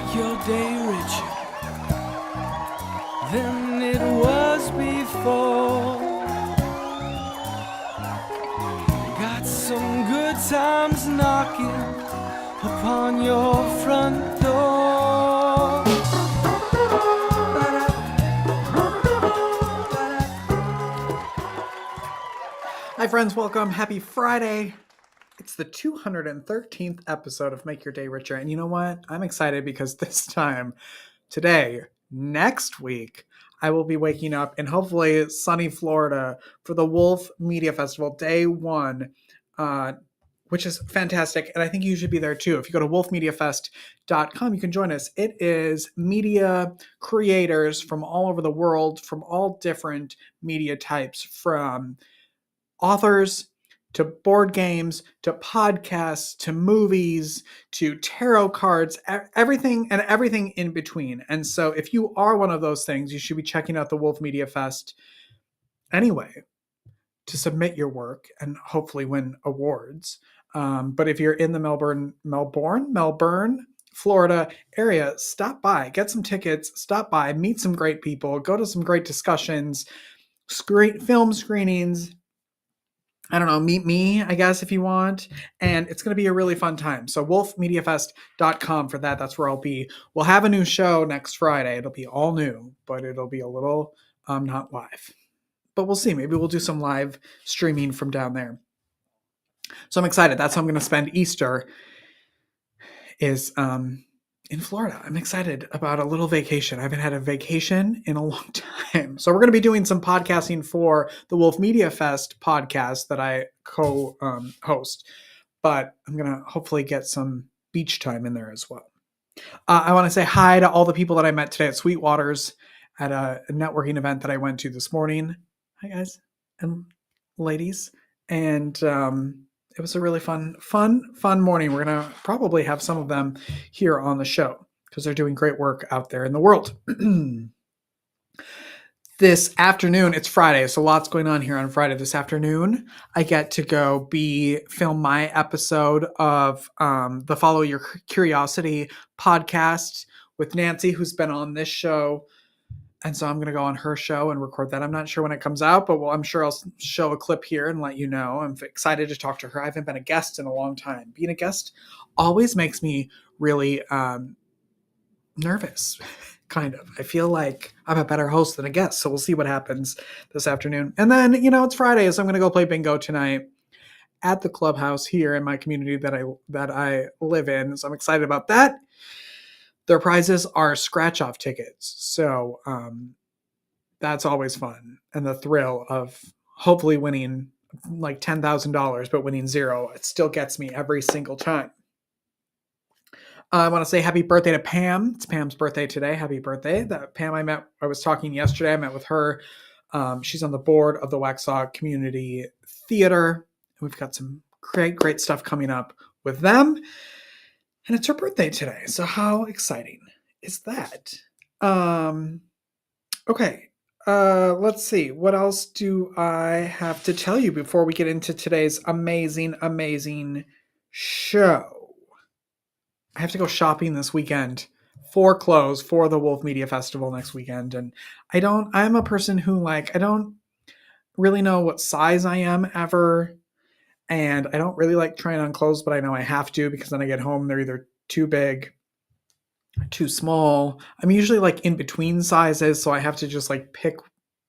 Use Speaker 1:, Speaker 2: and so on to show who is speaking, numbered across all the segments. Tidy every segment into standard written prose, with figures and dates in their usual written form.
Speaker 1: make your day richer than it was before. Got some good times knocking upon your front door.
Speaker 2: Hi friends, welcome. Happy Friday. It's the 213th episode of Make Your Day Richer. And you know what? I'm excited because this time, today, next week, I will be waking up in hopefully sunny Florida for the Wolf Media Festival, day one, which is fantastic. And I think you should be there too. If you go to wolfmediafest.com, you can join us. It is media creators from all over the world, from all different media types, from authors to board games to podcasts to movies to tarot cards, everything in between. And so if you are one of those things, you should be checking out the Wolf Media Fest anyway to submit your work and hopefully win awards. But if you're in the Melbourne, Florida area, stop by, get some tickets, stop by, meet some great people, go to some great discussions, film screenings. I don't know, meet me, I guess, if you want. And it's going to be a really fun time. So wolfmediafest.com for that. That's where I'll be. We'll have a new show next Friday. It'll be all new, but it'll be a little not live. But we'll see. Maybe we'll do some live streaming from down there. So I'm excited. That's how I'm going to spend Easter is in Florida. I'm excited about a little vacation. I haven't had a vacation in a long time. So we're going to be doing some podcasting for the Wolf Media Fest podcast that I co-host. But I'm going to hopefully get some beach time in there as well. I want to say hi to all the people that I met today at Sweetwater's at a networking event that I went to this morning. Hi, guys and ladies. And it was a really fun morning. We're going to probably have some of them here on the show because they're doing great work out there in the world. This afternoon, it's Friday, so lots going on here on Friday. This afternoon, I get to go film my episode of the Follow Your Curiosity podcast with Nancy, who's been on this show. And so I'm going to go on her show and record that. I'm not sure when it comes out, but I'm sure I'll show a clip here and let you know. I'm excited to talk to her. I haven't been a guest in a long time. Being a guest always makes me really nervous, kind of. I feel like I'm a better host than a guest. So we'll see what happens this afternoon. And then, it's Friday, so I'm going to go play bingo tonight at the clubhouse here in my community that I live in. So I'm excited about that. Their prizes are scratch-off tickets, so that's always fun. And the thrill of hopefully winning like $10,000, but winning zero, it still gets me every single time. I want to say happy birthday to Pam. It's Pam's birthday today. Happy birthday. That Pam I was talking yesterday. I met with her. She's on the board of the Waxhaw Community Theater. We've got some great stuff coming up with them. And it's her birthday today. So how exciting is that? Okay. Let's see. What else do I have to tell you before we get into today's amazing show? I have to go shopping this weekend for clothes for the Wolf Media Festival next weekend. And I'm a person who I don't really know what size I am ever. And I don't really like trying on clothes, but I know I have to because then I get home, they're either too big, too small. I'm usually in between sizes, so I have to just pick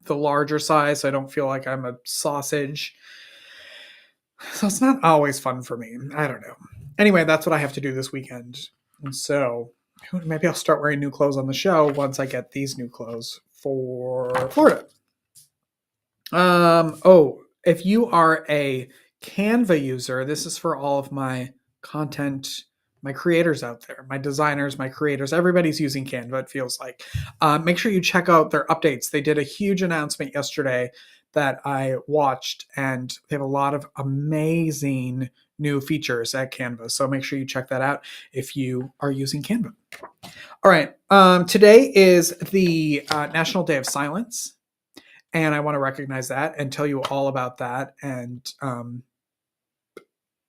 Speaker 2: the larger size so I don't feel like I'm a sausage. So it's not always fun for me. I don't know. Anyway, that's what I have to do this weekend. And so maybe I'll start wearing new clothes on the show once I get these new clothes for Florida. If you are a Canva user, this is for all of my content, my creators out there, my designers, my creators, everybody's using Canva, it feels like. Make sure you check out their updates. They did a huge announcement yesterday that I watched, and they have a lot of amazing new features at Canva. So make sure you check that out if you are using Canva. All right. Today is the National Day of Silence. And I want to recognize that and tell you all about that and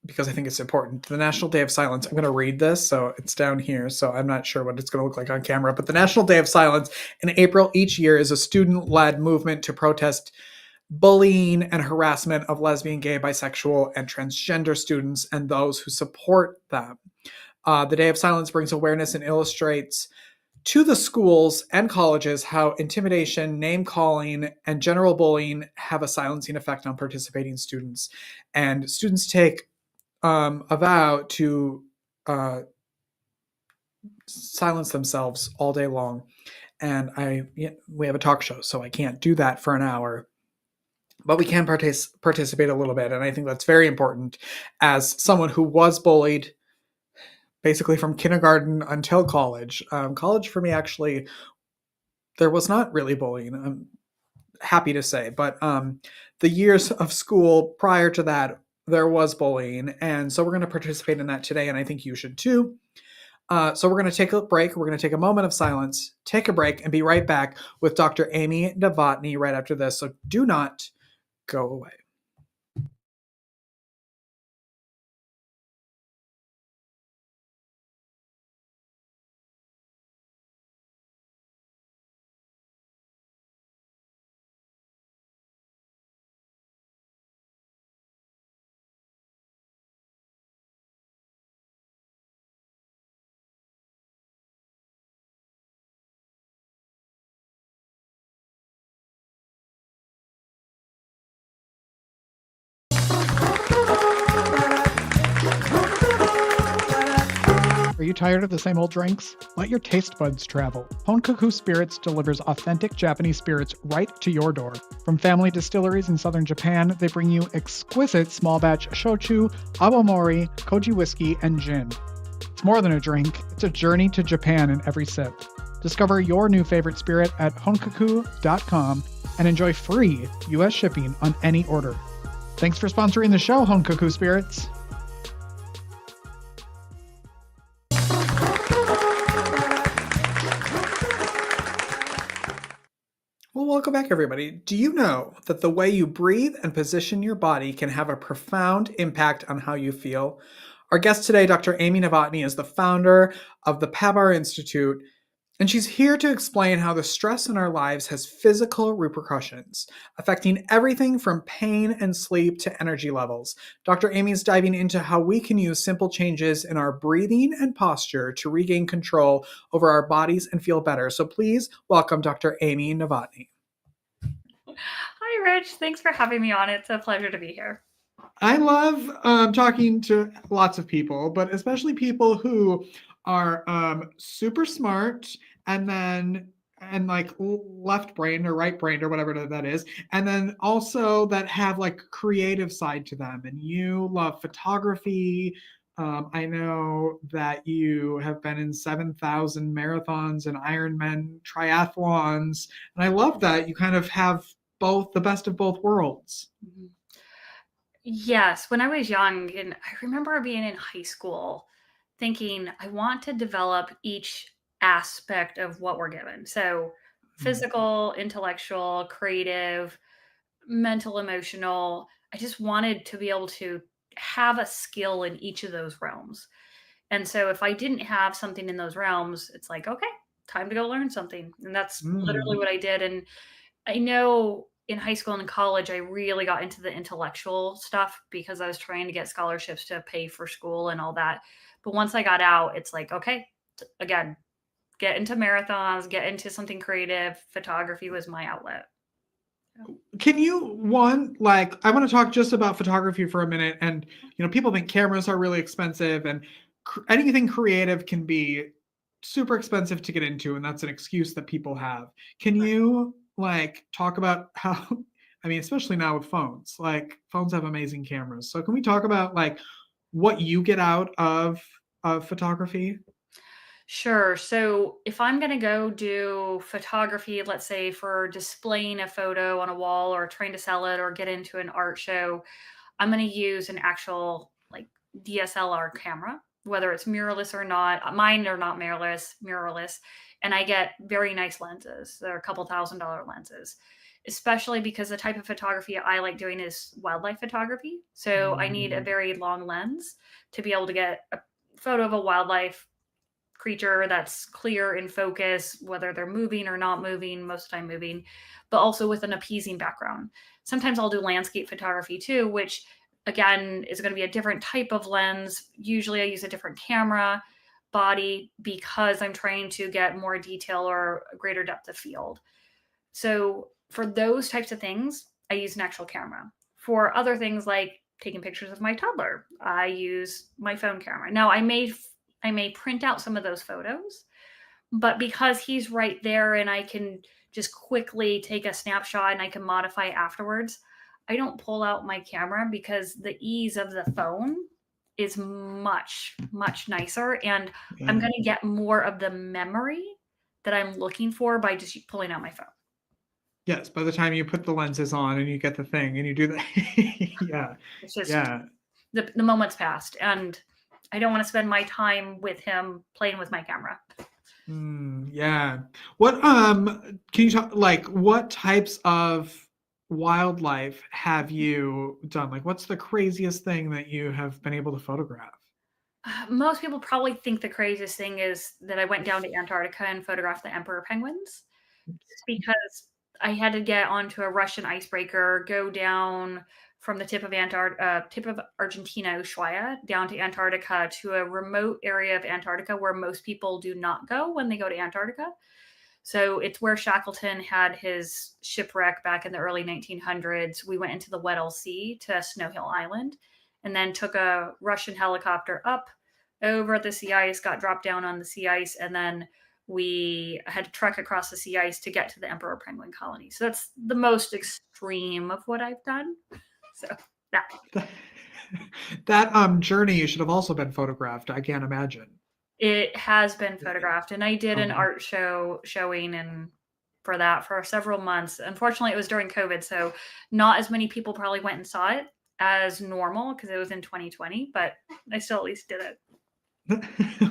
Speaker 2: because I think it's important. The National Day of Silence, I'm going to read this, so it's down here, so I'm not sure what it's going to look like on camera, but the National Day of Silence in April each year is a student-led movement to protest bullying and harassment of lesbian, gay, bisexual, and transgender students and those who support them. The Day of Silence brings awareness and illustrates to the schools and colleges how intimidation, name calling, and general bullying have a silencing effect on participating students. And students take a vow to silence themselves all day long. And we have a talk show, so I can't do that for an hour. But we can participate a little bit. And I think that's very important as someone who was bullied basically from kindergarten until college. College for me, actually, there was not really bullying, I'm happy to say. But the years of school prior to that, there was bullying. And so we're going to participate in that today. And I think you should too. So we're going to take a break. We're going to take a moment of silence, take a break, and be right back with Dr. Amy Novotny right after this. So do not go away.
Speaker 3: Are you tired of the same old drinks? Let your taste buds travel. Honkaku Spirits delivers authentic Japanese spirits right to your door. From family distilleries in southern Japan, they bring you exquisite small batch shochu, awamori, koji whiskey, and gin. It's more than a drink, it's a journey to Japan in every sip. Discover your new favorite spirit at honkaku.com and enjoy free US shipping on any order. Thanks for sponsoring the show, Honkaku Spirits.
Speaker 2: Well, welcome back, everybody. Do you know that the way you breathe and position your body can have a profound impact on how you feel? Our guest today, Dr. Amy Novotny, is the founder of the PABR Institute, and she's here to explain how the stress in our lives has physical repercussions, affecting everything from pain and sleep to energy levels. Dr. Amy is diving into how we can use simple changes in our breathing and posture to regain control over our bodies and feel better. So please welcome Dr. Amy Novotny.
Speaker 4: Hi, Rich. Thanks for having me on. It's a pleasure to be here.
Speaker 2: I love talking to lots of people, but especially people who are super smart and like left brain or right brain or whatever that is, and then also that have like creative side to them. And you love photography. I know that you have been in 7,000 marathons and Ironman triathlons, and I love that you kind of have both the best of both worlds.
Speaker 4: Mm-hmm. Yes, when I was young, and I remember being in high school thinking, I want to develop each aspect of what we're given. So, physical, intellectual, creative, mental, emotional. I just wanted to be able to have a skill in each of those realms. And so, if I didn't have something in those realms, it's like, okay, time to go learn something. And that's literally what I did. And I know in high school and in college, I really got into the intellectual stuff because I was trying to get scholarships to pay for school and all that. But once I got out, it's like, okay, again, get into marathons, get into something creative. Photography was my outlet.
Speaker 2: Can you I want to talk just about photography for a minute. And people think cameras are really expensive, and anything creative can be super expensive to get into, and that's an excuse that people have. Can you talk about how, I mean, especially now with phones, phones have amazing cameras. So can we talk about what you get out of photography?
Speaker 4: Sure. So if I'm going to go do photography, let's say for displaying a photo on a wall or trying to sell it or get into an art show, I'm going to use an actual DSLR camera, whether it's mirrorless or not. Mine are not mirrorless, and I get very nice lenses. They're a couple $1,000 lenses. especially because the type of photography I like doing is wildlife photography. So I need a very long lens to be able to get a photo of a wildlife creature that's clear in focus, whether they're moving or not moving, most of the time moving, but also with an appeasing background. Sometimes I'll do landscape photography too, which again is going to be a different type of lens. Usually I use a different camera body because I'm trying to get more detail or a greater depth of field. So for those types of things, I use an actual camera. For other things like taking pictures of my toddler, I use my phone camera. Now I may print out some of those photos, but because he's right there and I can just quickly take a snapshot and I can modify afterwards, I don't pull out my camera because the ease of the phone is much, much nicer. And I'm going to get more of the memory that I'm looking for by just pulling out my phone.
Speaker 2: Yes, by the time you put the lenses on and you get the thing and you do that. Yeah.
Speaker 4: It's just
Speaker 2: Yeah.
Speaker 4: the moment's passed. And I don't want to spend my time with him playing with my camera.
Speaker 2: Yeah. What can you talk like what types of wildlife have you done? Like what's the craziest thing that you have been able to photograph?
Speaker 4: Most people probably think the craziest thing is that I went down to Antarctica and photographed the emperor penguins. It's because I had to get onto a Russian icebreaker, go down from the tip of Argentina, Ushuaia, down to Antarctica, to a remote area of Antarctica where most people do not go when they go to Antarctica. So it's where Shackleton had his shipwreck back in the early 1900s. We went into the Weddell Sea to Snow Hill Island and then took a Russian helicopter up over the sea ice, got dropped down on the sea ice, and then we had to trek across the sea ice to get to the emperor penguin colony. So that's the most extreme of what I've done. So
Speaker 2: that journey should have also been photographed, I can't imagine.
Speaker 4: It has been photographed, and I did an art showing and for that for several months. Unfortunately, it was during COVID, so not as many people probably went and saw it as normal because it was in 2020, but I still at least did it.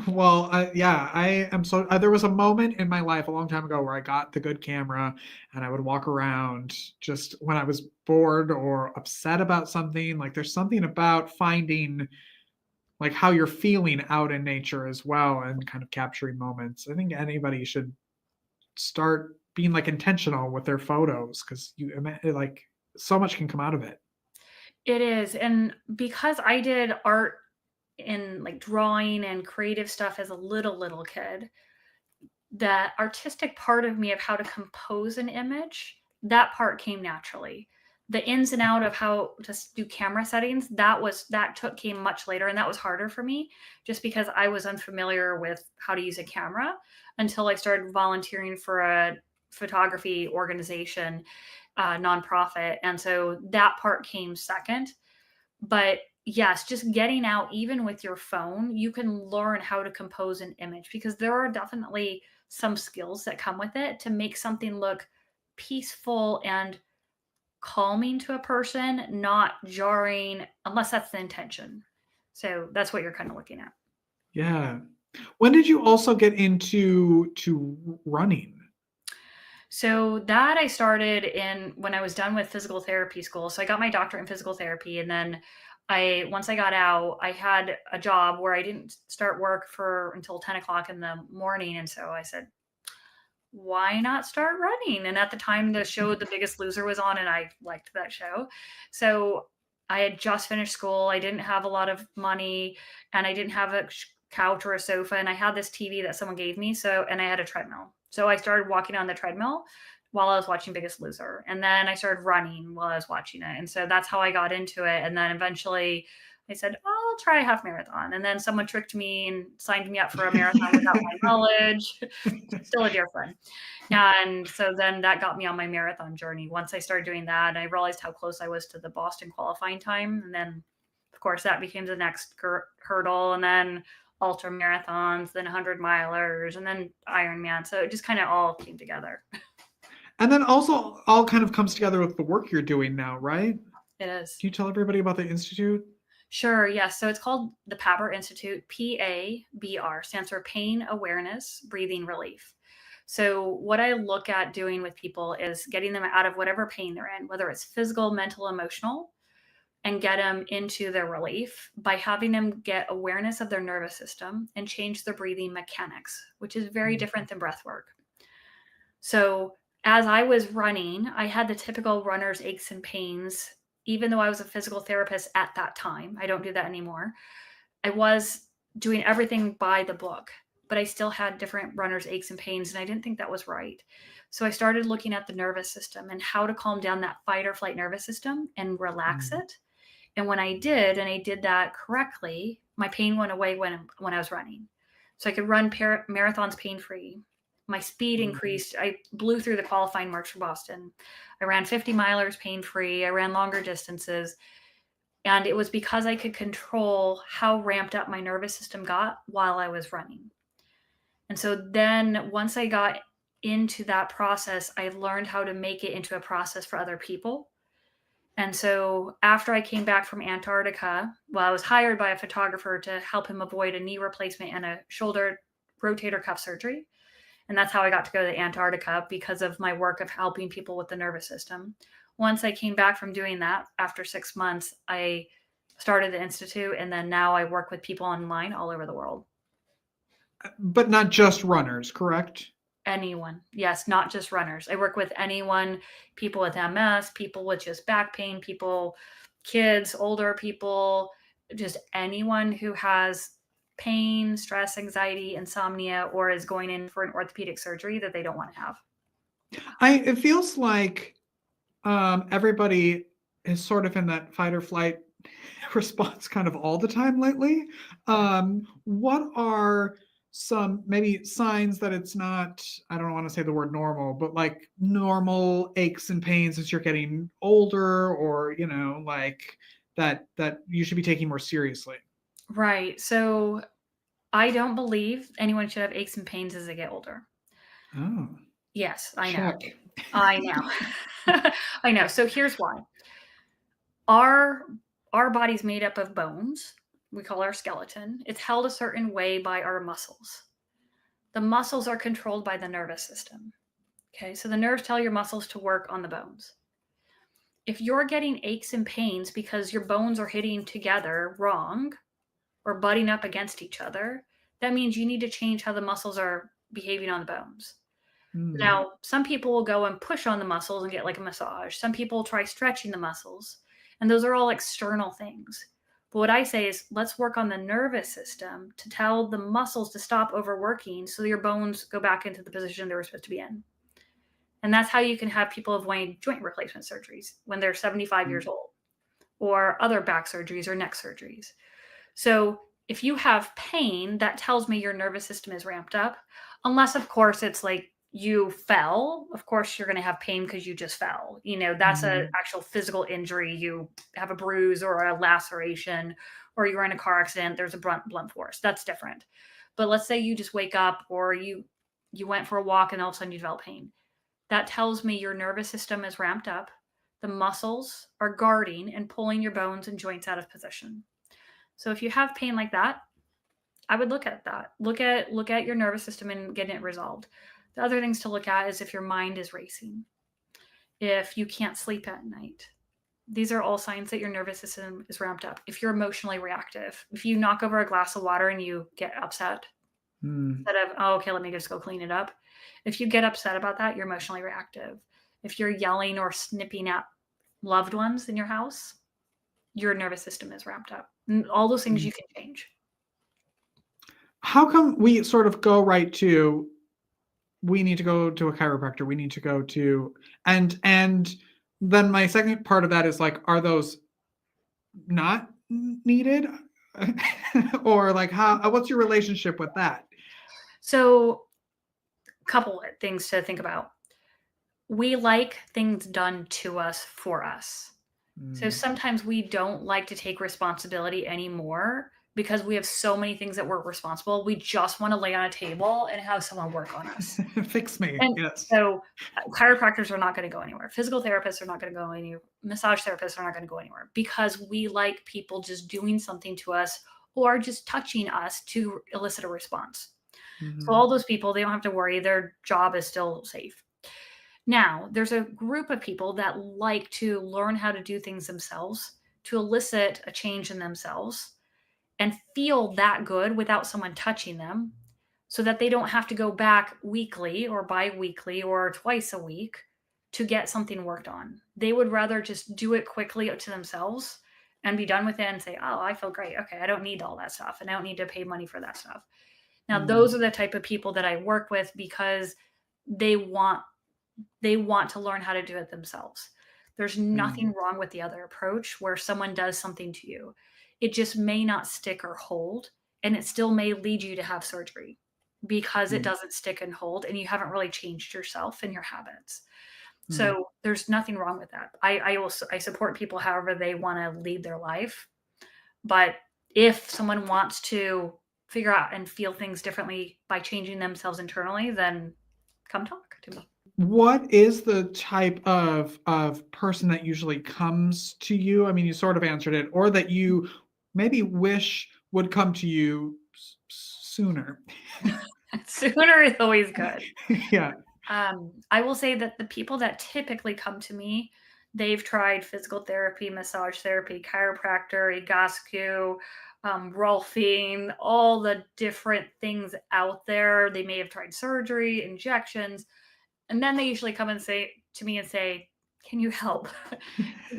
Speaker 2: Well, yeah, I am so. There was a moment in my life a long time ago where I got the good camera and I would walk around just when I was bored or upset about something. Like there's something about finding like how you're feeling out in nature as well and kind of capturing moments. I think anybody should start being like intentional with their photos because like so much can come out of it.
Speaker 4: It is. And because I did art in like drawing and creative stuff as a little kid, that artistic part of me of how to compose an image, that part came naturally. The ins and out of how to do camera settings, came much later, and that was harder for me just because I was unfamiliar with how to use a camera until I started volunteering for a photography organization, nonprofit, and so that part came second. But yes, just getting out, even with your phone, you can learn how to compose an image because there are definitely some skills that come with it to make something look peaceful and calming to a person, not jarring, unless that's the intention. So that's what you're kind of looking at.
Speaker 2: Yeah. When did you also get into running?
Speaker 4: So that I started in when I was done with physical therapy school. So I got my doctorate in physical therapy, and then once I got out, I had a job where I didn't start work until 10 o'clock in the morning. And so I said, why not start running? And at the time the show The Biggest Loser was on and I liked that show. So I had just finished school. I didn't have a lot of money and I didn't have a couch or a sofa. And I had this TV that someone gave me. And I had a treadmill. So I started walking on the treadmill while I was watching Biggest Loser. And then I started running while I was watching it. And so that's how I got into it. And then eventually I said, I'll try a half marathon. And then someone tricked me and signed me up for a marathon without my knowledge. Still a dear friend. And so then that got me on my marathon journey. Once I started doing that, I realized how close I was to the Boston qualifying time. And then, of course, that became the next hurdle. And then ultra marathons, then 100 milers, and then Ironman. So it just kind of all came together.
Speaker 2: And then also all kind of comes together with the work you're doing now, right?
Speaker 4: It is.
Speaker 2: Can you tell everybody about the Institute?
Speaker 4: Sure, yes. So it's called the PABR Institute. PABR stands for Pain Awareness Breathing Relief. So what I look at doing with people is getting them out of whatever pain they're in, whether it's physical, mental, emotional, and get them into their relief by having them get awareness of their nervous system and change their breathing mechanics, which is very different than breath work. So as I was running, I had the typical runner's aches and pains, even though I was a physical therapist at that time. I don't do that anymore. I was doing everything by the book, but I still had different runner's aches and pains, and I didn't think that was right. So I started looking at the nervous system and how to calm down that fight or flight nervous system and relax it. And when I did, and I did that correctly, my pain went away when I was running. So I could run marathons pain-free. My speed increased. I blew through the qualifying marks for Boston. I ran 50 milers pain-free. I ran longer distances. And it was because I could control how ramped up my nervous system got while I was running. And so then once I got into that process, I learned how to make it into a process for other people. And so after I came back from Antarctica, well, I was hired by a photographer to help him avoid a knee replacement and a shoulder rotator cuff surgery. And that's how I got to go to Antarctica, because of my work of helping people with the nervous system. Once I came back from doing that, after 6 months, I started the Institute, and then now I work with people online all over the world.
Speaker 2: But not just runners, correct?
Speaker 4: Anyone. Yes, not just runners. I work with anyone, people with MS, people with just back pain, people, kids, older people, just anyone who has pain, stress, anxiety, insomnia, or is going in for an orthopedic surgery that they don't want to have.
Speaker 2: It feels like everybody is sort of in that fight or flight response kind of all the time lately. What are some maybe signs that it's not, I don't want to say the word normal, but like normal aches and pains as you're getting older, or, you know, like that you should be taking more seriously?
Speaker 4: Right. So I don't believe anyone should have aches and pains as they get older.
Speaker 2: Oh,
Speaker 4: Yes, I know.
Speaker 2: check.
Speaker 4: I know. I know. So here's why. Our body's made up of bones. We call our skeleton. It's held a certain way by our muscles. The muscles are controlled by the nervous system. Okay, so the nerves tell your muscles to work on the bones. If you're getting aches and pains because your bones are hitting together wrong or butting up against each other, that means you need to change how the muscles are behaving on the bones. Now, some people will go and push on the muscles and get like a massage. Some people try stretching the muscles, and those are all external things. But what I say is, let's work on the nervous system to tell the muscles to stop overworking so your bones go back into the position they were supposed to be in. And that's how you can have people avoid joint replacement surgeries when they're 75 years old, or other back surgeries or neck surgeries. So if you have pain, that tells me your nervous system is ramped up, unless, of course, it's like you fell. Of course, you're going to have pain because you just fell. You know, that's an actual physical injury. You have a bruise or a laceration, or you're in a car accident. There's a blunt force. That's different. But let's say you just wake up, or you went for a walk and all of a sudden you develop pain. That tells me your nervous system is ramped up. The muscles are guarding and pulling your bones and joints out of position. So if you have pain like that, I would look at that. Look at your nervous system and getting it resolved. The other things to look at is if your mind is racing, if you can't sleep at night. These are all signs that your nervous system is ramped up. If you're emotionally reactive, if you knock over a glass of water and you get upset, instead of, oh, okay, let me just go clean it up. If you get upset about that, you're emotionally reactive. If you're yelling or snipping at loved ones in your house, your nervous system is ramped up. And all those things you can change.
Speaker 2: How come we sort of go right to, we need to go to a chiropractor, we need to go to, and then my second part of that is like, are those not needed? Or like, what's your relationship with that?
Speaker 4: So a couple of things to think about. We like things done to us for us. So sometimes we don't like to take responsibility anymore because we have so many things that we're responsible. We just want to lay on a table and have someone work on us.
Speaker 2: Fix me.
Speaker 4: And
Speaker 2: yes.
Speaker 4: so chiropractors are not going to go anywhere. Physical therapists are not going to go anywhere. Massage therapists are not going to go anywhere, because we like people just doing something to us or just touching us to elicit a response. So all those people, they don't have to worry. Their job is still safe. Now, there's a group of people that like to learn how to do things themselves, to elicit a change in themselves and feel that good without someone touching them, so that they don't have to go back weekly or bi-weekly or twice a week to get something worked on. They would rather just do it quickly to themselves and be done with it and say, "Oh, I feel great. Okay, I don't need all that stuff and I don't need to pay money for that stuff." Now, those are the type of people that I work with because they want to learn how to do it themselves. There's nothing wrong with the other approach where someone does something to you. It just may not stick or hold, and it still may lead you to have surgery because it doesn't stick and hold, and you haven't really changed yourself and your habits. So there's nothing wrong with that. I support people however they want to lead their life. But if someone wants to figure out and feel things differently by changing themselves internally, then come talk to me.
Speaker 2: What is the type of person that usually comes to you? I mean, you sort of answered it, or that you maybe wish would come to you sooner.
Speaker 4: Sooner is always good.
Speaker 2: Yeah.
Speaker 4: I will say that the people that typically come to me, they've tried physical therapy, massage therapy, chiropractor, Egoscue, Rolfing, all the different things out there. They may have tried surgery, injections, and then they usually come and say to me and say, "Can you help?"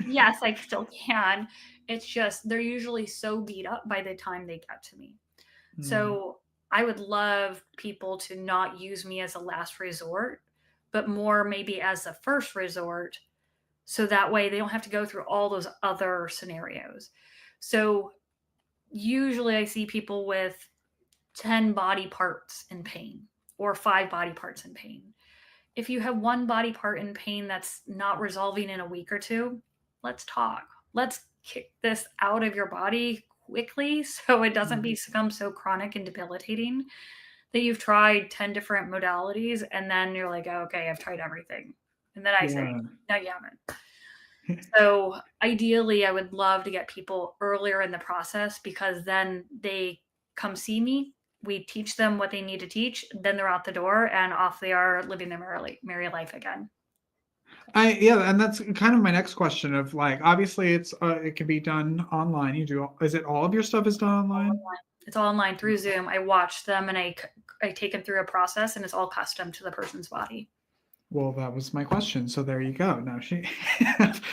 Speaker 4: Yes, I still can. It's just they're usually so beat up by the time they get to me. So I would love people to not use me as a last resort, but more maybe as a first resort. So that way they don't have to go through all those other scenarios. So usually I see people with 10 body parts in pain or 5 body parts in pain. If you have one body part in pain that's not resolving in a week or two, let's talk. Let's kick this out of your body quickly so it doesn't become so chronic and debilitating that you've tried 10 different modalities and then you're like, "Oh, okay, I've tried everything." And then I say, "No, you haven't." So ideally, I would love to get people earlier in the process because then they come see me. We teach them what they need to teach. Then they're out the door and off they are living their merry life again.
Speaker 2: Yeah, and that's kind of my next question of like, obviously it can be done online. Is it all of your stuff is done online?
Speaker 4: It's all online through Zoom. I watch them and I take them through a process and it's all custom to the person's body.
Speaker 2: Well, that was my question. So there you go. Now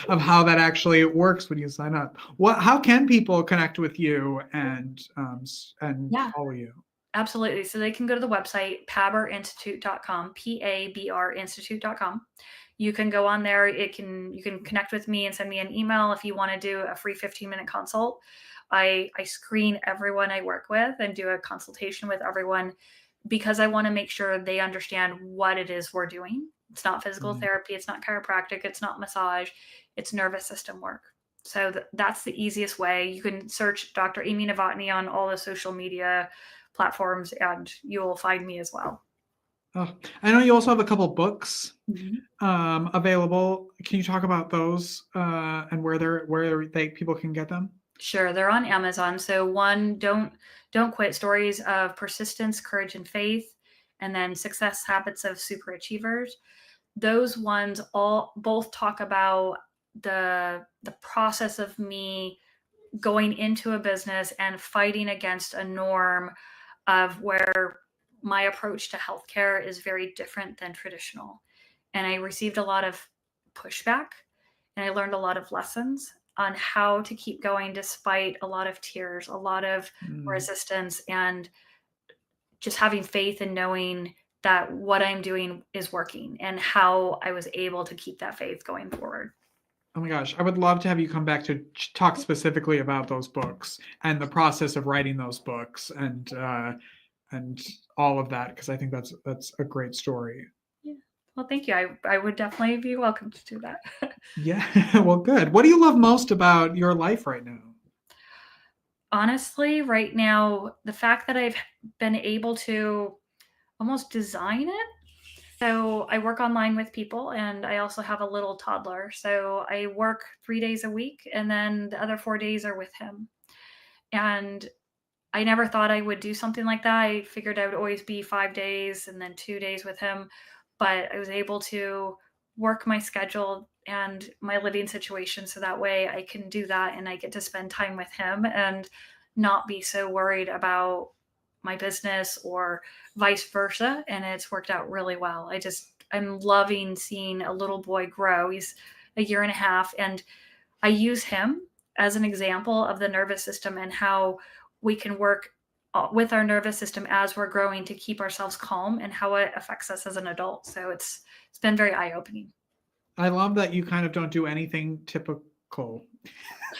Speaker 2: of how that actually works when you sign up. How can people connect with you and follow you?
Speaker 4: Absolutely. So they can go to the website, pabrinstitute.com, PABR Institute.com. You can go on there. You can connect with me and send me an email if you want to do a free 15-minute consult. I screen everyone I work with and do a consultation with everyone because I want to make sure they understand what it is we're doing. It's not physical therapy. It's not chiropractic. It's not massage. It's nervous system work. So that's the easiest way. You can search Dr. Amy Novotny on all the social media platforms and you will find me as well.
Speaker 2: Oh, I know you also have a couple books available. Can you talk about those and where people can get them?
Speaker 4: Sure, they're on Amazon. So one, don't quit: stories of persistence, courage, and faith, and then success habits of superachievers. Those ones both talk about the process of me going into a business and fighting against a norm of where my approach to healthcare is very different than traditional. And I received a lot of pushback and I learned a lot of lessons on how to keep going despite a lot of tears, a lot of resistance, and just having faith and knowing that what I'm doing is working and how I was able to keep that faith going forward.
Speaker 2: Oh my gosh, I would love to have you come back to talk specifically about those books and the process of writing those books and all of that, because I think that's a great story.
Speaker 4: Yeah. Well, thank you. I would definitely be welcome to do that.
Speaker 2: Yeah. Well, good. What do you love most about your life right now?
Speaker 4: Honestly, right now, the fact that I've been able to almost design it. So I work online with people and I also have a little toddler. So I work 3 days a week and then the other 4 days are with him. And I never thought I would do something like that. I figured I would always be 5 days and then 2 days with him, but I was able to work my schedule and my living situation so that way I can do that and I get to spend time with him and not be so worried about my business or vice versa. And it's worked out really well. I'm loving seeing a little boy grow. He's a year and a half, and I use him as an example of the nervous system and how we can work with our nervous system as we're growing to keep ourselves calm and how it affects us as an adult. So it's been very eye-opening.
Speaker 2: I love that you kind of don't do anything typical.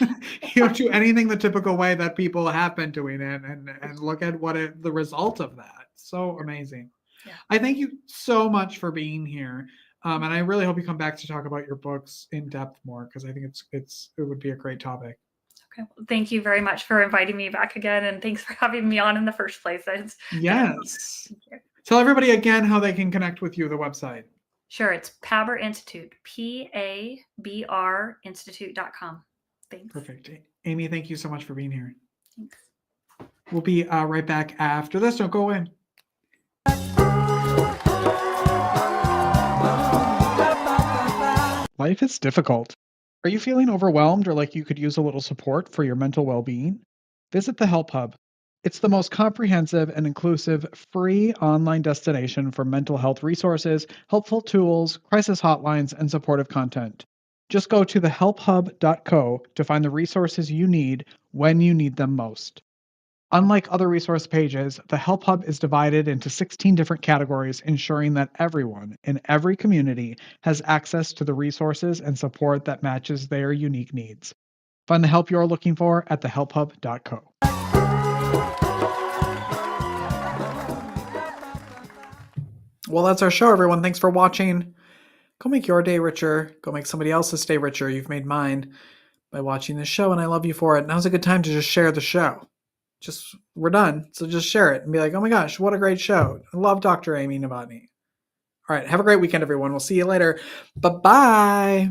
Speaker 2: You don't do anything the typical way that people have been doing it, and look at the result of that. So amazing.
Speaker 4: Yeah.
Speaker 2: I thank you so much for being here. And I really hope you come back to talk about your books in depth more, because I think it would be a great topic.
Speaker 4: Okay. Well, thank you very much for inviting me back again, and thanks for having me on in the first place.
Speaker 2: Yes.
Speaker 4: Thank you.
Speaker 2: Tell everybody again how they can connect with you, the website.
Speaker 4: Sure, it's PABR Institute, PABR Institute.com. Thanks.
Speaker 2: Perfect. Amy, thank you so much for being here.
Speaker 4: Thanks.
Speaker 2: We'll be right back after this. Don't go in.
Speaker 3: Life is difficult. Are you feeling overwhelmed or like you could use a little support for your mental well-being? Visit the Help Hub. It's the most comprehensive and inclusive free online destination for mental health resources, helpful tools, crisis hotlines, and supportive content. Just go to thehelphub.co to find the resources you need when you need them most. Unlike other resource pages, the Help Hub is divided into 16 different categories, ensuring that everyone in every community has access to the resources and support that matches their unique needs. Find the help you're looking for at thehelphub.co.
Speaker 2: Well, that's our show, everyone. Thanks for watching. Go make your day richer. Go make somebody else's day richer. You've made mine by watching this show, and I love you for it. Now's a good time to just share the show. We're done. So just share it and be like, oh my gosh, what a great show. I love Dr. Amy Novotny. All right. Have a great weekend, everyone. We'll see you later. Bye-bye.